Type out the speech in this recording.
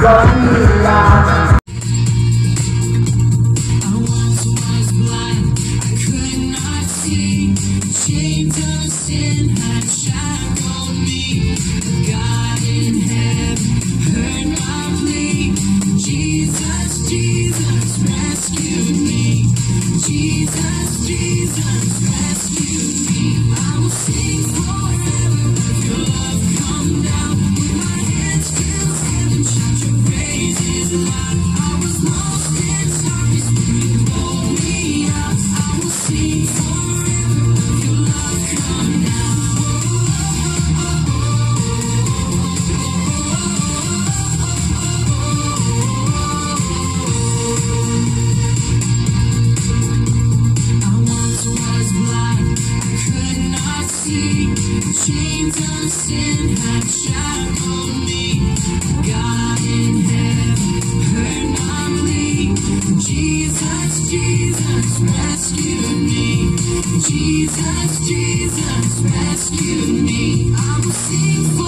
Gorilla. Chains of sin had shackled me. God in heaven heard my plea. Jesus, Jesus, rescued me. Jesus, Jesus, rescued me. I will sing forever of your love come down. With my hands filled heaven, shout your praises loud. I was lost in darkness, but you pulled me out. I will sing forever of your love come down. I once was blind, I could not see. Chains of sin had shackled me. God in heaven heard my plea. Jesus, Jesus, rescued me. Jesus, Jesus, rescued me. I will sing.